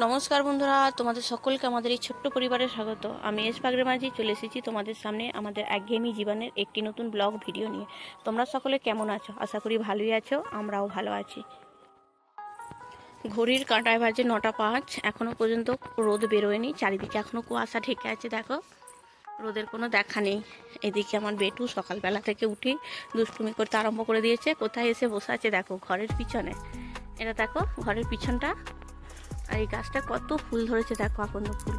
নমস্কার বন্ধুরা, তোমাদের সকলকে আমাদের এই ছোট্ট পরিবারে স্বাগত। আমি এস পাগড়ে মাঝি চলে এসেছি তোমাদের সামনে আমাদের একঘেয়েমি জীবনের একটি নতুন ব্লগ ভিডিও নিয়ে। তোমরা সকলে কেমন আছো? আশা করি ভালোই আছো, আমরাও ভালো আছি। ঘড়ির কাঁটায় বাজে 9টা 5। এখনো পর্যন্ত রোদ বেরোয়নি, চারিদিকে এখনো কুয়াশা ঢেকে আছে। দেখো, রোদের কোনো দেখা নেই। এদিকে আমার বেটু সকালবেলা থেকে উঠে দুষ্টুমি করতে আরম্ভ করে দিয়েছে। কোথায় এসে বসে আছে দেখো, ঘরের পিছনে। এটা দেখো ঘরের পিছনটা, আর এই গাছটা কত ফুল ধরেছে দেখো, আকন্দ ফুল।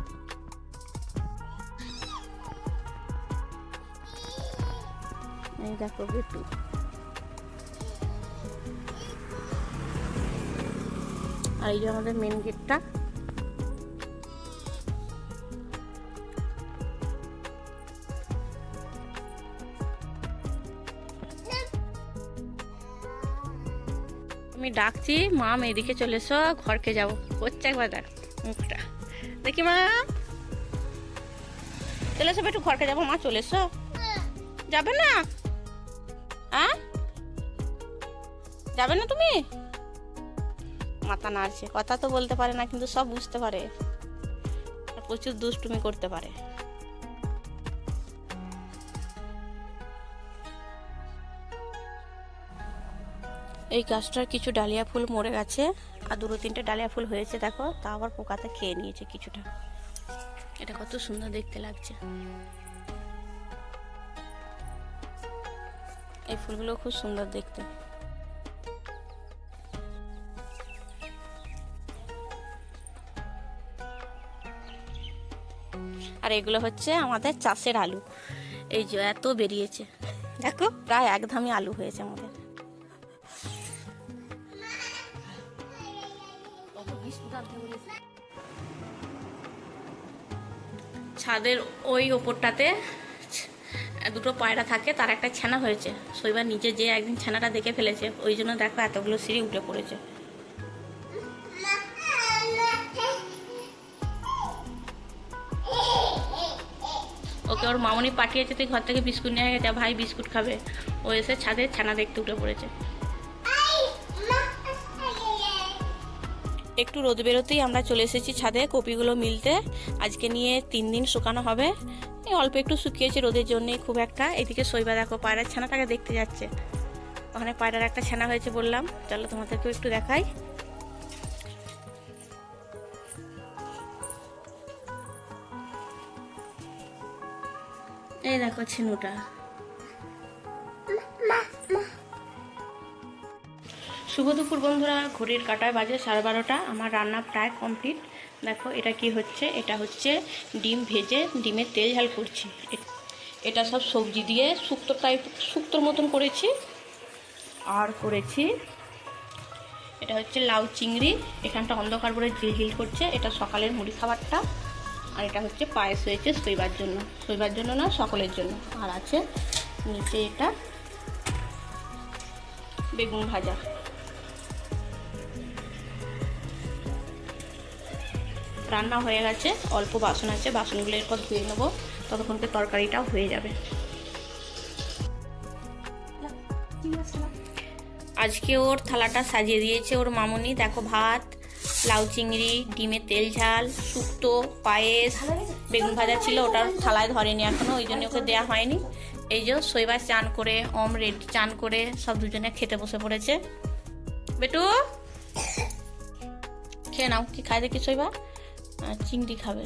এই দেখো বেটু। আর এই যে আমাদের মেন গেটটা। আমি ডাকছি, মাম এদিকে চলে এসো, ঘরকে যাবো করছে। একবার দেখ মুখটা দেখি। মা চলে এসো বেটু, ঘরকে যাবো। মা চলে এসো। যাবে না? যাবে না তুমি? মাথা নাড়ছে, কথা তো বলতে পারে না কিন্তু সব বুঝতে পারে, আর প্রচুর দুষ্টুমি করতে পারে। এই গাছটার কিছু ডালিয়া ফুল মরে গেছে, আর 2-3টে ডালিয়া ফুল হয়েছে দেখো, তা আবার পোকাতে খেয়ে নিয়েছে কিছুটা। এটা কত সুন্দর দেখতে লাগছে। এই ফুলগুলো খুব সুন্দর দেখতে। আর এগুলো হচ্ছে আমাদের চাষের আলু। এই যে এত বেরিয়েছে দেখো, প্রায় একধামি আলু হয়েছে আমাদের। ছাদের ওই ওপরটাতে দুটো পায়রা থাকে, তার একটা ছানা হয়েছে। শৈবার নিচে যে একদিন ছানাটা দেখে ফেলেছে, ওই জন্য দেখো এতগুলো সিঁড়ি উঠে পড়েছে। ওকে ওর মামনি পাঠিয়েছে, তুই ঘর থেকে বিস্কুট নিয়ে গেছে, ভাই বিস্কুট খাবে। ও এসে ছাদে ছানা দেখতে উঠে পড়েছে। একটু রোদ বেরোতেই আমরা চলে এসেছি ছাদে কপিগুলো মিলতে। আজকে নিয়ে 3 দিন শুকানো হবে। এই অল্প একটু শুকিয়েছে রোদের জন্যই, খুব একটা। এদিকে শৈবা দেখো পায়রার ছানাটাকে দেখতে যাচ্ছে। ওখানে পায়রার একটা ছানা হয়েছে বললাম, চলো তোমাদেরকেও একটু দেখাই। এই দেখো ছিনুটা। শুভ দুপুর বন্ধুরা, ঘড়ির কাঁটায় বাজে 12:30। আমার রান্না প্রায় কমপ্লিট। দেখো এটা কি হচ্ছে, এটা হচ্ছে ডিম ভেজে ডিমের তেল ঝাল করছি। এটা সব সবজি দিয়ে শুক্তোর মতন করেছি। আর করেছি এটা হচ্ছে লাউ চিংড়ি। এখানটা অন্ধকার করে ঝিলঝিল করছে, এটা সকালের মুড়ি খাবারটা। আর এটা হচ্ছে পায়েস হয়েছে শৈবার জন্য না, সকলের জন্য। আর আছে নিচে এটা বেগুন ভাজা। রান্না হয়ে গেছে, অল্প বাসন আছে, বাসনগুলো এরপর ধুয়ে নেবো, ততক্ষণকে তরকারিটাও হয়ে যাবে। আজকে ওর থালাটা সাজিয়ে দিয়েছে ওর মামনি। দেখো ভাত, লাউ চিংড়ি, ডিমের তেল ঝাল, শুক্তো, পায়েস, বেগুন ভাজা ছিল, ওটা থালায় ধরেনি এখনো, ওই জন্য ওকে দেওয়া হয়নি। এই যে শৈবাস চান করে, রেডি চান করে সব দুজনে খেতে বসে পড়েছে। বেটু খেয়ে নাও, কি খায় দেখি শৈবা? চিংড়ি খাবে।